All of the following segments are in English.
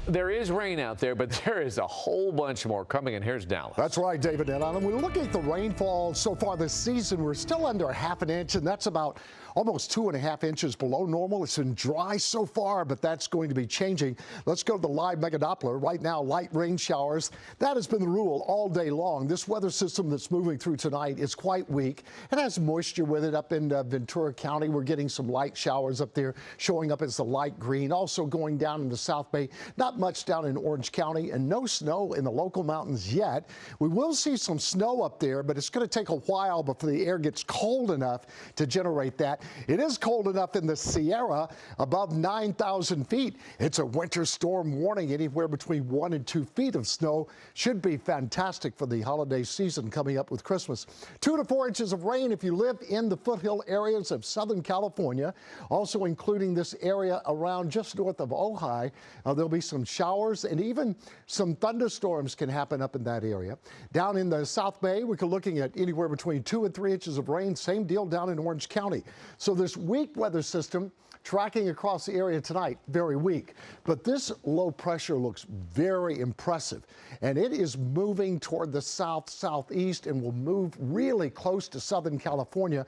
there is rain out there, but there is a whole bunch more coming, and here's Dallas. That's right, David. And we're looking at the rainfall so far this season. We're still under ½ an inch, and that's about almost 2.5 inches below normal. It's been dry so far, but that's going to be changing. Let's go to the live Mega Doppler. Right now, light rain showers. That has been the rule all day long. This weather system that's moving through tonight is quite weak. It has moisture with it up in Ventura County. We're getting some light showers up there, showing up as the light green. Also going down in the South Bay. Not much down in Orange County, and no snow in the local mountains yet. We will see some snow up there, but it's going to take a while before the air gets cold enough to generate that. It is cold enough in the Sierra, above 9,000 feet. It's a winter storm warning. Anywhere between 1 and 2 feet of snow should be fantastic for the holiday season coming up with Christmas. 2 to 4 inches of rain if you live in the foothill areas of Southern California, also including this area around just north of Ojai. There'll be some showers, and even some thunderstorms can happen up in that area. Down in the South Bay, we're looking at anywhere between 2 and 3 inches of rain. Same deal down in Orange County. So this weak weather system tracking across the area tonight, very weak. But this low pressure looks very impressive, and it is moving toward the southeast and will move really close to Southern California.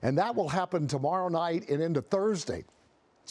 And that will happen tomorrow night and into Thursday.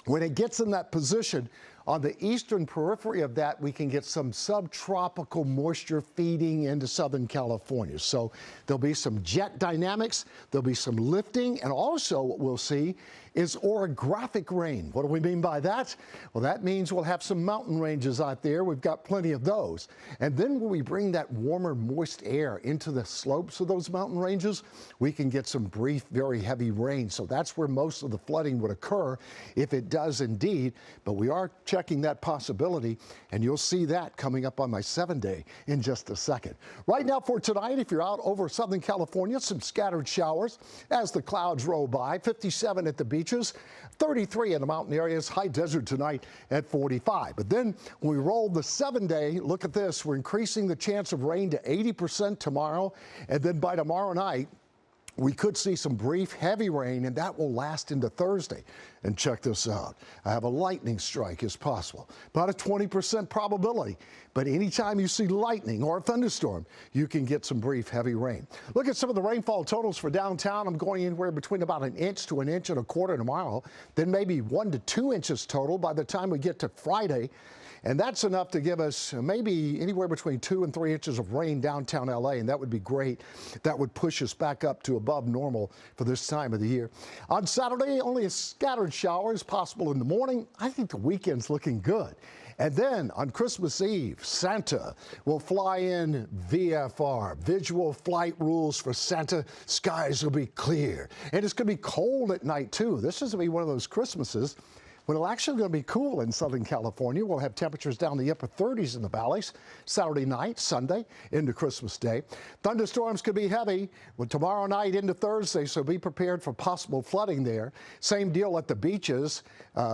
When it gets in that position, on the eastern periphery of that, we can get some subtropical moisture feeding into Southern California. So there'll be some jet dynamics, there'll be some lifting, and also what we'll see is orographic rain. What do we mean by that? Well, that means we'll have some mountain ranges out there. We've got plenty of those. And then when we bring that warmer, moist air into the slopes of those mountain ranges, we can get some brief, very heavy rain. So that's where most of the flooding would occur if it does indeed. But we are checking that possibility, and you'll see that coming up on my 7-day in just a second. Right now for tonight, if you're out over Southern California, some scattered showers as the clouds roll by. 57 at the beaches, 33 in the mountain areas, high desert tonight at 45. But then when we roll the 7-day, look at this, we're increasing the chance of rain to 80% tomorrow, and then by tomorrow night, we could see some brief heavy rain, and that will last into Thursday. And check this out. I have a lightning strike as possible. About a 20% probability. But anytime you see lightning or a thunderstorm, you can get some brief heavy rain. Look at some of the rainfall totals for downtown. I'm going anywhere between about 1 inch to 1.25 inches tomorrow. Then maybe 1 to 2 inches total by the time we get to Friday. And that's enough to give us maybe anywhere between 2 and 3 inches of rain downtown LA, and that would be great. That would push us back up to above normal for this time of the year. On Saturday, only a scattered showers possible in the morning. I think the weekend's looking good. And then on Christmas Eve, Santa will fly in VFR, visual flight rules for Santa. Skies will be clear. And it's going to be cold at night, too. This is going to be one of those Christmases when it's actually going to be cool in Southern California. We'll have temperatures down the upper 30s in the valleys Saturday night, Sunday, into Christmas Day. Thunderstorms could be heavy tomorrow night into Thursday, so be prepared for possible flooding there. Same deal at the beaches.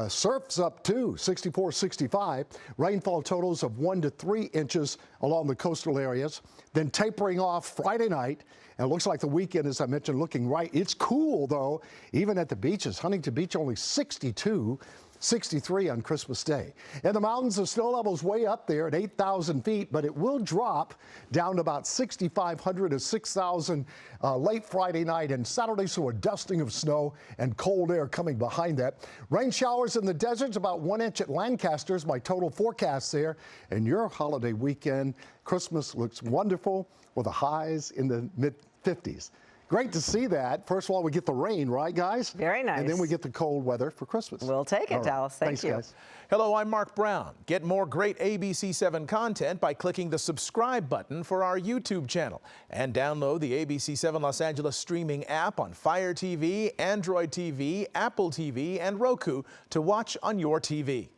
Surf's up too, 64, 65. Rainfall totals of 1 to 3 inches along the coastal areas. Then tapering off Friday night. And it looks like the weekend, as I mentioned, looking right. It's cool, though, even at the beaches. Huntington Beach only 62, 63 on Christmas Day. In the mountains, the snow level's way up there at 8,000 feet, but it will drop down to about 6,500 to 6,000 late Friday night and Saturday, so a dusting of snow and cold air coming behind that. Rain showers in the deserts, about 1 inch at Lancaster's, my total forecast there. And your holiday weekend, Christmas looks wonderful with the highs in the mid-50s. Great to see that. First of all, we get the rain, right, guys? Very nice. And then we get the cold weather for Christmas. We'll take it, All right. Dallas. Thanks, you. Guys. Hello, I'm Mark Brown. Get more great ABC7 content by clicking the subscribe button for our YouTube channel. And download the ABC7 Los Angeles streaming app on Fire TV, Android TV, Apple TV, and Roku to watch on your TV.